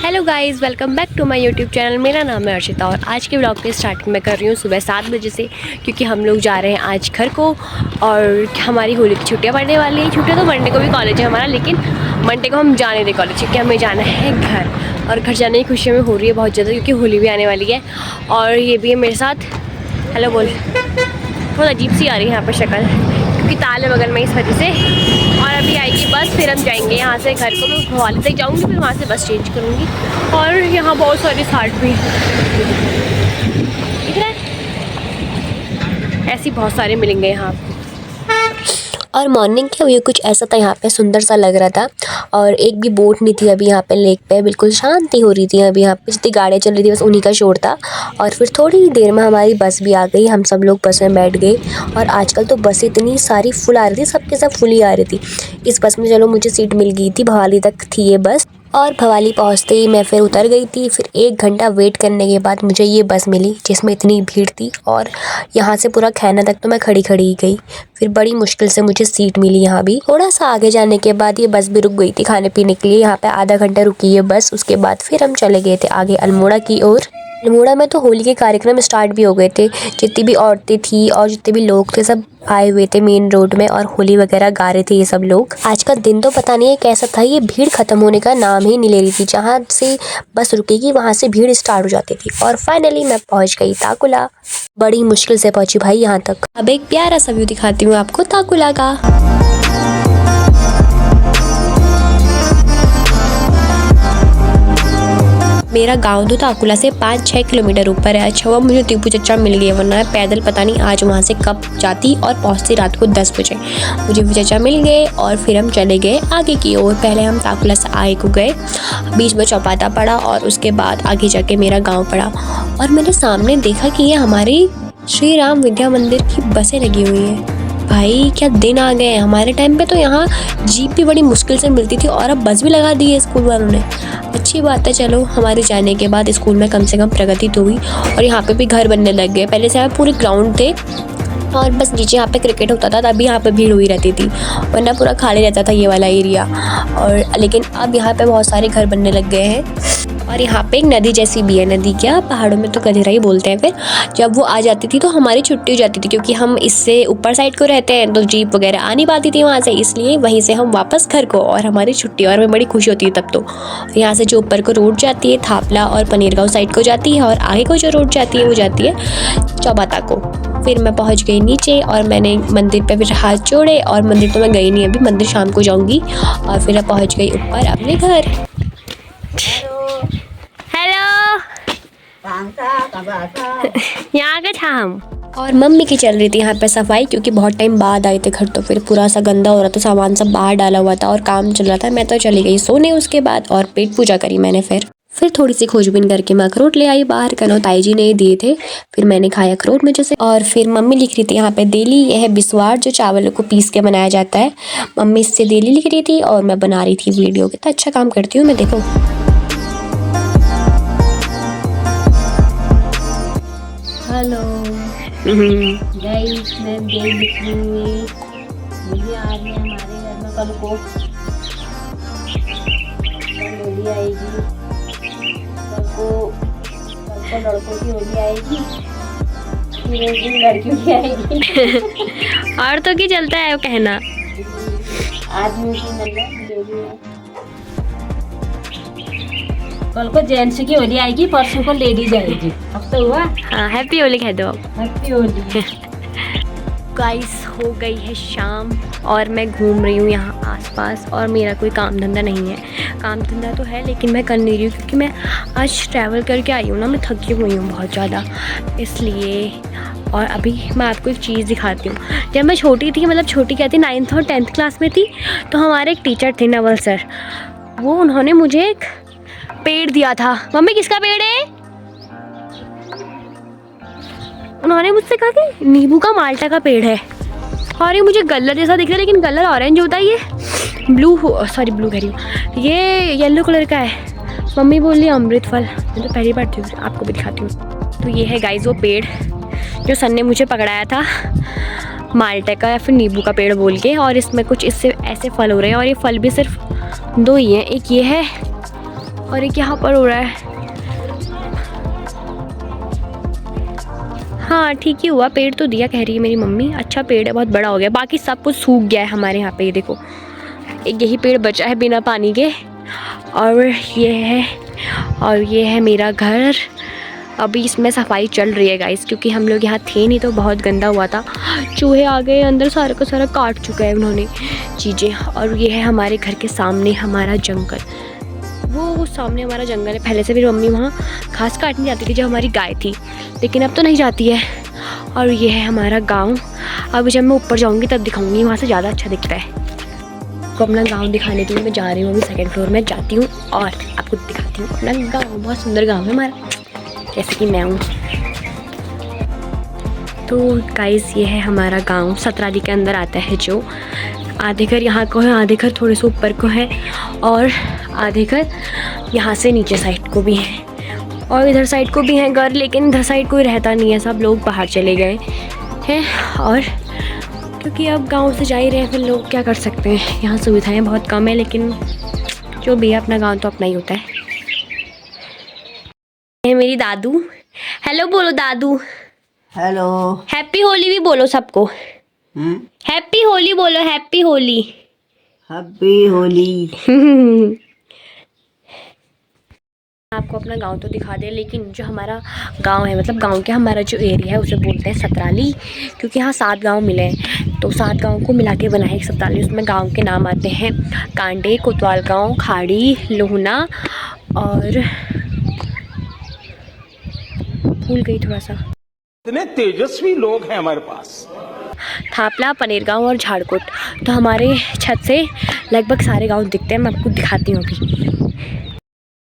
Hello guys, welcome back to my YouTube channel. मेरा नाम है अर्शिता और आज के ब्लॉग की स्टार्टिंग मैं कर रही हूँ सुबह 7 बजे से, क्योंकि हम लोग जा रहे हैं आज घर को और हमारी होली की छुट्टियाँ पड़ने वाली हैं। छुट्टियाँ तो मंडे को भी कॉलेज है हमारा, लेकिन मंडे को हम जाने दें कॉलेज, क्योंकि हमें जाना है घर। और घर जाने की खुशी में हो रही है बहुत ज़्यादा, क्योंकि होली भी आने वाली है। और ये भी है मेरे साथ। हेलो बोल। बहुत अजीब सी आ रही है यहाँ पर शक्ल, क्योंकि ताल है बगल में इस वजह से। और अभी आएगी बस, फिर हम जाएंगे यहाँ से घर को। मैं भवाली तक जाऊँगी, फिर वहाँ से बस चेंज करूँगी। और यहाँ बहुत सारे साठ भी दिख रहा है, ऐसे बहुत सारे मिलेंगे यहाँ। और मॉर्निंग का व्यू कुछ ऐसा था, यहाँ पे सुंदर सा लग रहा था। और एक भी बोट नहीं थी अभी यहाँ पे लेक पे, बिल्कुल शांति हो रही थी। अभी यहाँ पे जितनी गाड़ियाँ चल रही थी बस उन्हीं का शोर था। और फिर थोड़ी ही देर में हमारी बस भी आ गई, हम सब लोग बस में बैठ गए। और आजकल तो बस इतनी सारी फुल आ रही थी, सबके सब फुल ही आ रही थी। इस बस में चलो मुझे सीट मिल गई थी, भवाली तक थी ये बस। और भवाली पहुंचते ही मैं फिर उतर गई थी। फिर 1 घंटा वेट करने के बाद मुझे ये बस मिली, जिसमें इतनी भीड़ थी। और यहाँ से पूरा खैना तक तो मैं खड़ी खड़ी ही गई। फिर बड़ी मुश्किल से मुझे सीट मिली यहाँ भी। थोड़ा सा आगे जाने के बाद ये बस भी रुक गई थी खाने पीने के लिए। यहाँ पे आधा घंटा रुकी ये बस। उसके बाद फिर हम चले गए थे आगे अल्मोड़ा की ओर। अल्मोड़ा में तो होली के कार्यक्रम स्टार्ट भी हो गए थे। जितनी भी औरतें थी और जितने भी लोग थे सब आए हुए थे मेन रोड में, और होली वगैरह गा रहे थे ये सब लोग। आज का दिन तो पता नहीं है कैसा था, ये भीड़ खत्म होने का नाम ही नहीं ले रही थी। जहाँ से बस रुकेगी वहाँ से भीड़ स्टार्ट हो जाती थी। और फाइनली मैं पहुँच गई ताकुला। बड़ी मुश्किल से पहुंची भाई यहाँ तक। अब एक प्यारा सा व्यू दिखाती हूँ आपको ताकुला का। मेरा गांव तो ताकुला से 5-6 किलोमीटर ऊपर है। अच्छा हुआ मुझे टीपू चचा मिल गए, वरना पैदल पता नहीं आज वहाँ से कब जाती और पहुँचती रात को 10 बजे। मुझे वो चचा मिल गए और फिर हम चले गए आगे की ओर। पहले हम ताकुला से आगे को गए, बीच में चौपाता पड़ा और उसके बाद आगे जाके मेरा गाँव पड़ा। और मैंने सामने देखा कि ये हमारी श्री राम विद्या मंदिर की बसें लगी हुई हैं। भाई क्या दिन आ गए हैं। हमारे टाइम पे तो यहाँ जीप भी बड़ी मुश्किल से मिलती थी, और अब बस भी लगा दी है स्कूल वालों ने। अच्छी बात है, चलो हमारे जाने के बाद स्कूल में कम से कम प्रगति तो हुई। और यहाँ पे भी घर बनने लग गए। पहले से यहाँ पूरे ग्राउंड थे और बस नीचे यहाँ पे क्रिकेट होता था, तभी यहाँ पे भीड़ हुई रहती थी, वरना पूरा खाली रहता था ये वाला एरिया। और लेकिन अब यहाँ पे बहुत सारे घर बनने लग गए हैं। और यहाँ पे एक नदी जैसी भी है, नदी क्या पहाड़ों में तो गधेरा ही बोलते हैं। फिर जब वो आ जाती थी तो हमारी छुट्टी हो जाती थी, क्योंकि हम इससे ऊपर साइड को रहते हैं तो जीप वगैरह आ नहीं पाती थी वहाँ से, इसलिए वहीं से हम वापस घर को और हमारी छुट्टी। और हमें बड़ी खुशी होती है तब तो। यहाँ से जो ऊपर को रोड जाती है थापला और पनीरगांव साइड को जाती है, और आगे को जो रोड जाती है वो जाती है चौबाता को। फिर मैं पहुंच गई नीचे और मैंने मंदिर पे फिर हाथ जोड़े। और मंदिर तो मैं गई नहीं, अभी मंदिर शाम को जाऊंगी। और फिर मैं पहुंच गई ऊपर अपने घर। हेलो यहाँ के था हम। और मम्मी की चल रही थी यहाँ पे सफाई, क्योंकि बहुत टाइम बाद आए थे घर, तो फिर पूरा सा गंदा हो रहा था, सामान सब बाहर डाला हुआ था और काम चल रहा था। मैं तो चली गई सोने उसके बाद, और पेट पूजा करी मैंने। फिर थोड़ी सी खोजबीन करके मैं अखरोट ले आई बाहर, कनो ताई जी ने दिए थे। फिर मैंने खाया अखरोट में जैसे। और फिर मम्मी लिख रही थी यहाँ पे देली, यह है बिस्वार जो चावल को पीस के बनाया जाता है। मम्मी इससे देली लिख रही थी और मैं बना रही थी वीडियो। कितना अच्छा काम करती हूँ मैं, देखो। हेलो गाइस, मैं देव लिख रही हूँ। मुझे आज में हमारे घर में कल को होली आएगी। कल को लड़कों की होली आएगी, फिर एक दिन लड़कियों की आएगी। और तो क्या चलता है वो कहना। आज में कल को जेंट्स की होली आएगी, परसों को लेडीज आएगी। अब तो हुआ। हाँ, हैप्पी होली कह दो। हैप्पी होली। गाइस हो गई है शाम और मैं घूम रही हूँ यहाँ आसपास। और मेरा कोई काम धंधा नहीं है, काम धंधा तो है लेकिन मैं कर नहीं रही हूँ, क्योंकि मैं आज ट्रैवल करके आई हूँ ना, मैं थकी हुई हूँ बहुत ज़्यादा, इसलिए। और अभी मैं आपको एक चीज़ दिखाती हूँ। जब मैं छोटी थी, मतलब छोटी क्या थी, 9th और 10th क्लास में थी, तो हमारे एक टीचर थे नवल सर, वो उन्होंने मुझे एक पेड़ दिया था। मम्मी किसका पेड़ है? उन्होंने मुझसे कहा कि नींबू का माल्टा का पेड़ है। और ये मुझे गल्लर जैसा दिख रहा है, लेकिन गल्लर ऑरेंज होता है, ये ब्लू कह रही हूँ, ये येलो कलर का है। मम्मी बोली अमृत फल। मैं तो पहली बार थी, आपको भी दिखाती हूँ। तो ये है गाइस वो पेड़ जो सन ने मुझे पकड़ाया था, माल्टे का या फिर नींबू का पेड़ बोल के। और इसमें कुछ इससे ऐसे फल हो रहे हैं, और ये फल भी सिर्फ 2 ही हैं, एक ये है और एक यहाँ पर हो रहा है। हाँ ठीक ही हुआ, पेड़ तो दिया कह रही है मेरी मम्मी। अच्छा पेड़ है, बहुत बड़ा हो गया। बाकी सब कुछ सूख गया है हमारे यहाँ पे। ये देखो एक यही पेड़ बचा है बिना पानी के। और ये है मेरा घर। अभी इसमें सफाई चल रही है गाइस, क्योंकि हम लोग यहाँ थे नहीं तो बहुत गंदा हुआ था। चूहे आ गए अंदर, सारा का सारा काट चुका है उन्होंने चीज़ें। और ये है हमारे घर के सामने हमारा जंगल। वो सामने हमारा जंगल है। पहले से भी मम्मी वहाँ घास काटने जाती थी जब हमारी गाय थी, लेकिन अब तो नहीं जाती है। और ये है हमारा गांव। अब जब मैं ऊपर जाऊँगी तब दिखाऊँगी, वहाँ से ज़्यादा अच्छा दिखता है। आपको अपना गांव दिखाने के लिए मैं जा रही हूँ। अभी सेकंड फ्लोर में जाती हूँ और आपको दिखाती हूँ अपना गांव। बहुत सुंदर गांव है हमारा, जैसे कि मैं हूँ। तो गाइस ये है हमारा गांव। सतराली के अंदर आता है जो। आधे घर यहाँ को है, आधे घर थोड़े से ऊपर को है, और आधे घर यहाँ से नीचे साइड को भी है, और इधर साइड को भी है घर। लेकिन इधर साइड कोई रहता नहीं है, सब लोग बाहर चले गए हैं। और क्योंकि अब गांव से जा ही रहे हैं, फिर लोग क्या कर सकते हैं। यहाँ सुविधाएं बहुत कम है, लेकिन जो भी है अपना गांव तो अपना ही होता है। ये मेरी दादू। हेलो बोलो दादू। हेलो। हैप्पी होली भी बोलो सबको। हैप्पी होली बोलो, हैप्पी होली। हैप्पी होली। आपको अपना गांव तो दिखा दे, लेकिन जो हमारा गांव है, मतलब गांव के हमारा जो एरिया है उसे बोलते हैं सतराली, क्योंकि यहाँ 7 गांव मिले हैं। तो 7 गांव को मिला के बना है एक सतराली। उसमें गांव के नाम आते हैं कांडे, कोतवाल गांव, खाड़ी, लोहना, और भूल गई थोड़ा सा। इतने तेजस्वी लोग हैं हमारे पास। थापला, पनेर गांव और झाड़कोट। तो हमारे छत से लगभग सारे गांव दिखते हैं। मैं आपको दिखाती हूँ अभी।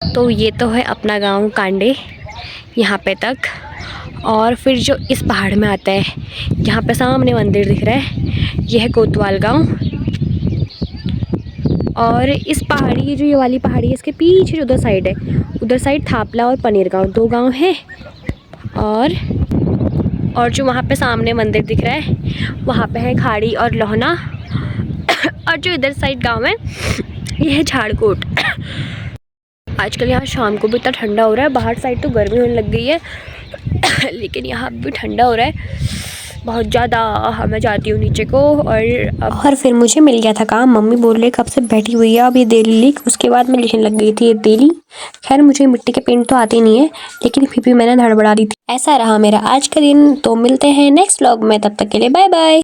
तो ये तो है अपना गांव कांडे, यहाँ पे तक। और फिर जो इस पहाड़ में आता है, यहाँ पे सामने मंदिर दिख रहा है, ये है कोतवाल गांव। और इस पहाड़ी, जो ये वाली पहाड़ी है, इसके पीछे जो उधर साइड है, उधर साइड थापला और पनेर गांव 2 गांव हैं। और जो वहाँ पे सामने मंदिर दिख रहा है, वहाँ पे है खाड़ी और लोहना। और जो इधर साइड गांव है, ये है झाड़कोट। आजकल यहाँ शाम को भी इतना ठंडा हो रहा है। बाहर साइड तो गर्मी होने लग गई है, लेकिन यहाँ भी ठंडा हो रहा है बहुत ज़्यादा। मैं जाती हूँ नीचे को। और फिर मुझे मिल गया था काम। मम्मी बोल रही कब से बैठी हुई है, अब ये डेली लिख। उसके बाद मैं लिखने लग गई थी ये डेली। खैर मुझे मिट्टी के पेंट तो आते नहीं है, लेकिन फिर भी मैंने धड़बड़ा दी थी। ऐसा रहा मेरा आज का दिन। तो मिलते हैं नेक्स्ट व्लॉग में, तब तक के लिए बाय बाय।